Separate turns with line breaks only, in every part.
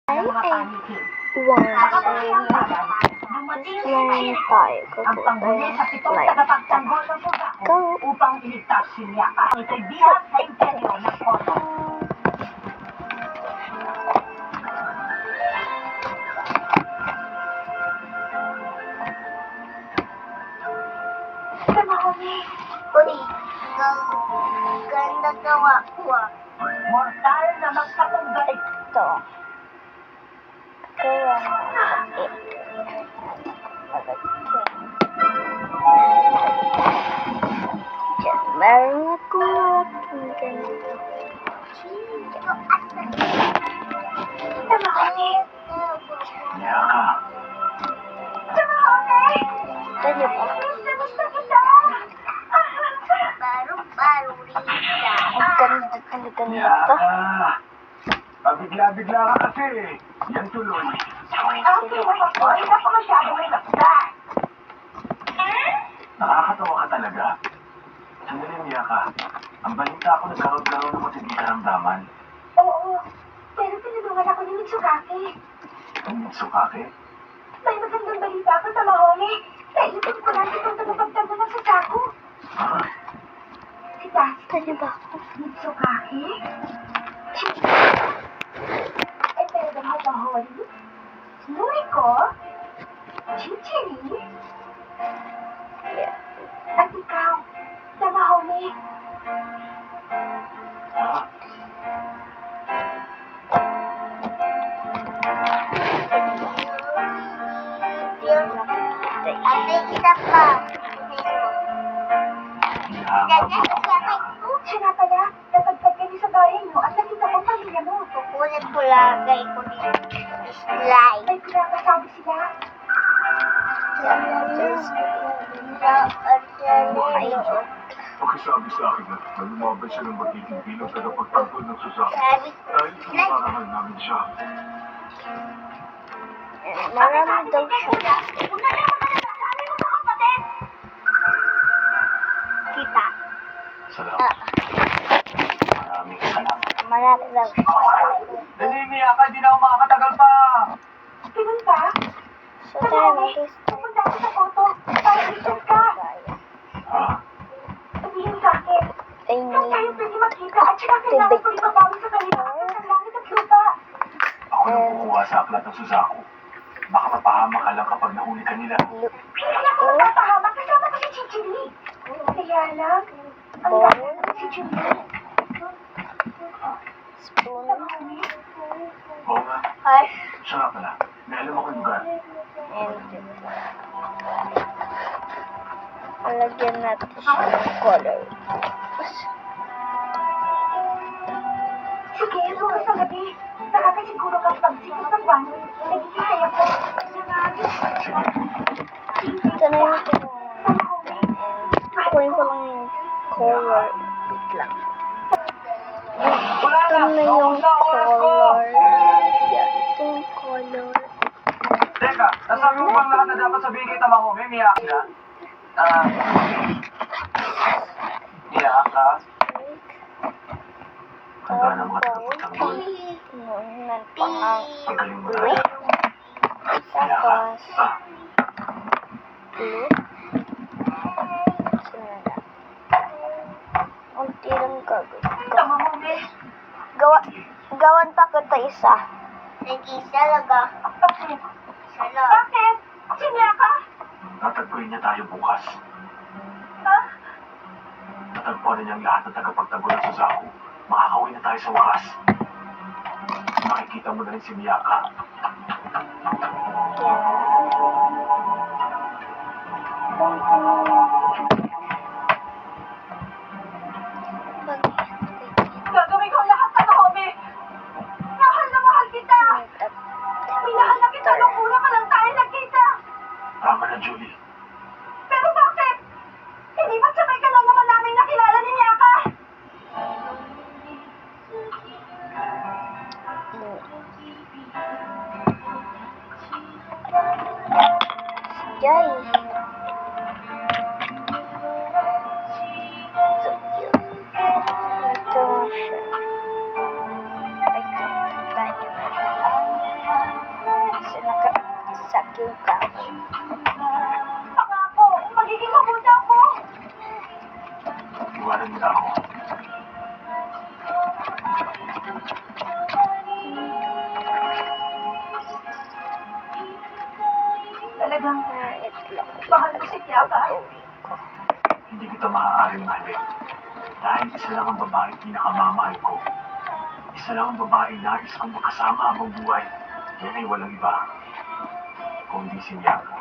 I am one lang tayo. Kukuha tayo ng light. Go!
Upang iligtas si Miyaka ang kaibigan sa imperyo ng Otto.
Mahoni. Uy, ganda gawa ko ah.
Mortal na magkatunggal.
Ito. Gawa na it. Diyan, meron akong malaking ganito.
Mahoni.
Miyaka.
Mahoni.
Ito niyo po.
Gusto kita. Baro-baro rita.
Ang ganda talaga nito.
Miyaka. Pabigla-bigla ka kasi. Yan tuloy.
Okay, Mahoni. Hindi ako masyadong ilapsan.
Nakakatawa ka talaga. Sandali, Miyaka. Ang balita ako nagkaroon ng matinding karamdaman.
Oo, pero tinulungan ako ni Mitsukake.
Ang Mitsukake?
May magandang balita ako sa Mahoni. Naisip ko lang itong tagapagtanda ng sasako.
Ha?
Si Dasi.
Ito niyo ba ako?
Mitsukake? Eh, pero mo Mahoni? Noriko? Chichiri?
Yeah.
At ikaw, sa Mahoni?
Ha?
Ate, isa pa.
Miyaka.
Siya nga pala, napagtag kayo sa bahay mo at nakita ko pamilya mo. Kukunin ko lagay ko dito. Slide. May pinapasabi sila.
Pakisabi sa akin na lumabay siya ng magiging bilang tagapagtanggol ng sasakit. Dahil pinaparahan namin siya.
Marami daw siya.
Kita.
Salamat. Maraming salamat.
Marami daw siya.
Dali, Miyaka, hindi na ako makakatagal pa.
Ganun ba?
So, tayo mag-gusto.
Pupunta ako sa photo. Para i-check ka.
Ha?
Sabihin sa akin.
Ay,
Saan tayo pwede magkita at saka kailangan ko ipabawi sa kanila sa langit at lupa.
Ako nang kukuha sa aklat ng Suzaku. Baka mapahama ka lang kapag nahuli ka nila.
Hindi ako magpapahamak kasama ko si Chichiri. Kaya lang, ang gagawin ko si Chichiri.
spoon.
Oo nga.
Ay.
Siya nga pala. May alam akong lugar.
And lalagyan natin siya ng color.
Sige, bukas na gabi. Nakakasiguro kang pagsikas ng buwan. Naghihihay ako.
Sige.
Ito na yung kunin ko lang yung color. Wait lang. Ito na yung color. Yeah, ito yung color.
Teka, nasabi mo bang lahat na dapat sabihin kita, Mahome? Miyaka? Miyaka? Handa na mga tagapagtanggol.
Nunan pa nga.
Pagaling mo na.
Tapos, blue. Sunod. Unti lang gagawin ko.
Mahuli.
Gawan pa kita isa.
Nag-isa laga. Bakit? Bakit? Sinya ka?
Tatagpuin niya tayo bukas.
Ha?
Tatagpuan na niyang lahat ng tagapagtanggol ng Suzaku. Makakauwi na tayo sa wakas. Makikita mo na rin si Miyaka.
Gagawin ko lahat sa Mahome. Mahal na mahal kita. Minahal na kita nung una pa lang tayo nagkita.
Tama na, Julie.
Pero bakit? Hindi ba sabay ka lang naman namin nakilala ni Miyaka?
Yay! So cute. Ito siya. Ito. Tayo na siya. magiging kahoy.
Pangako, magiging mabuti ako.
Iwanan mo na ako.
Talagang
Itlog.
mahal ko si Tiaga.
Hindi kita maaaring mahalin. Dahil isa lang ang babaeng pinakamamahal ko. Isa lang ang babaeng nais kong makasama habang buhay. Yan ay walang iba. Kundi si Nyako.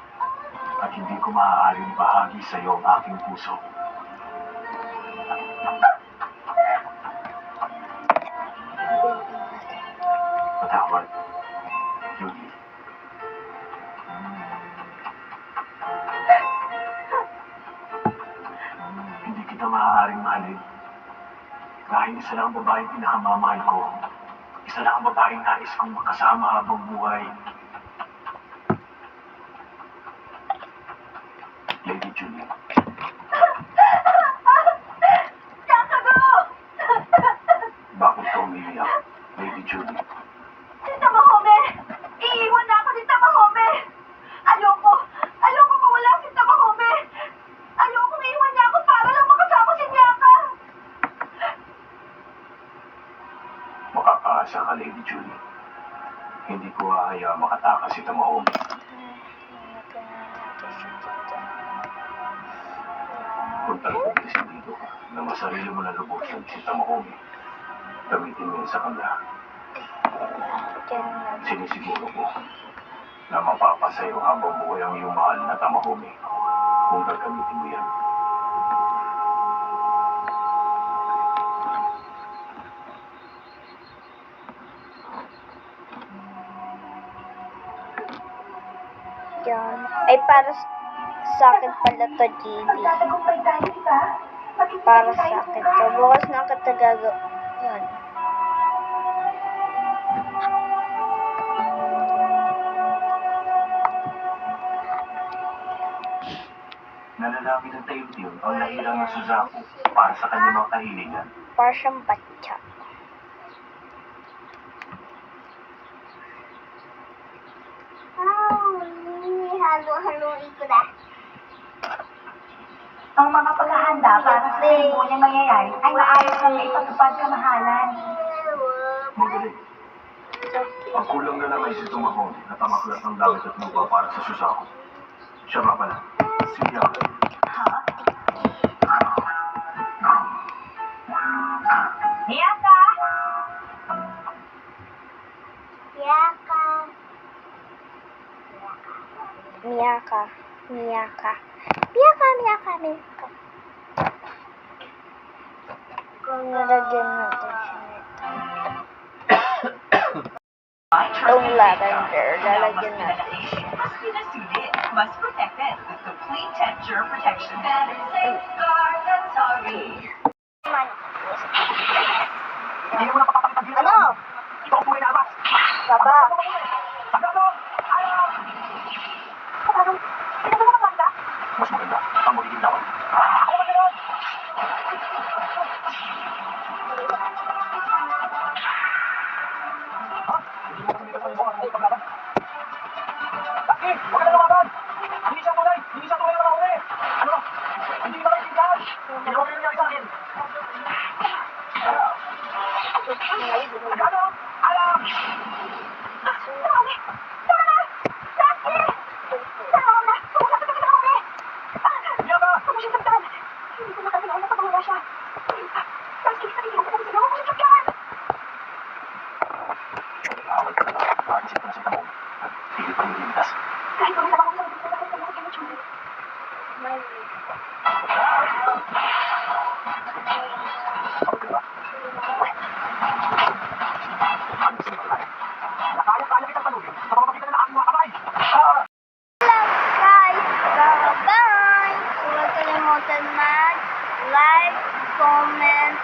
At hindi ko maaaring bahagi sa iyo ang aking puso. Patawad, Julie. Hindi kita maaaring mahalin. Dahil isa lang ang babaeng pinakamamahal ko. Isa lang ang babaeng nais kong makasama habang buhay. Lady Julie.
Tatago!
Bakit ka umiiyak, Lady Julie?
Si Tamahome! Iiwan na ako ni Tamahome! Ayoko mawala si Tamahome! Ayoko iiwan niya ako para lang makasama si Nyaka!
Makakaasa ka, Lady Julie. Hindi ko hahayaan makatakas si Tamahome. Kung talagang desidido ka na masarili mo na lubusan si Tamahome, gamitin mo yun sa kanya. Sinisiguro ko na mapapasayo habang buhay ang iyong mahal na Tamahome kung gagamitin mo yan.
Yan. Ay, para sa akin pala to, GB.
Magtatagumpay tayo, di ba?
Para sa akin to. Bukas na kita yan.
Nalalaki ng tayo-tiyon ang nahirang na Suzaku para sa kanyang mga kahilingan.
Para siyang batya.
Halo-haloin ko na. Ang mga paghahanda para sa seremonyang mangyayari ay maayos na ipatupad kamahalan.
Magaling. Ang kulang na lang ay si Tamahome na tamaklat ng langit at lupa para sa Suzaku. Siya nga pala, si Nyako.
Ha? Miyaka! Miyaka!
Miyaka. Miyaka. Miyaka, miyaka, miyaka. Kung nalagyan natin siya nito. Itong lavender, lalagyan natin siya.
Mas pinasulit, mas protected with complete temperature protection. Better safeguard than sorry.
Hindi mo na papakitag yun.
Ano?
Ito ang tunay na armas.
Baba.
Sagado! Ayaw! Mas maganda ang magiging lawan. Ako ba yun? Ha? Hindi mo tumigil sa mga ang paglaban. Laki! Huwag ka na lumaban! Hindi siya tunay! Hindi siya tunay na Tamahome! Ano? Hindi ba kayo tingnan? Hindi ko kayo nangyari sa akin. Sagado! Ayaw! Awal ka na lang. Bakit siya si Tamahome? Hindi pa yung limitas. Bakit ka ba? Ano sa mga lahat? Nakaya-kaya kitang tanungin sa mga makita na aking mga kamay.
Guys, bye-bye! Huwag kalimutan mag-like, comment,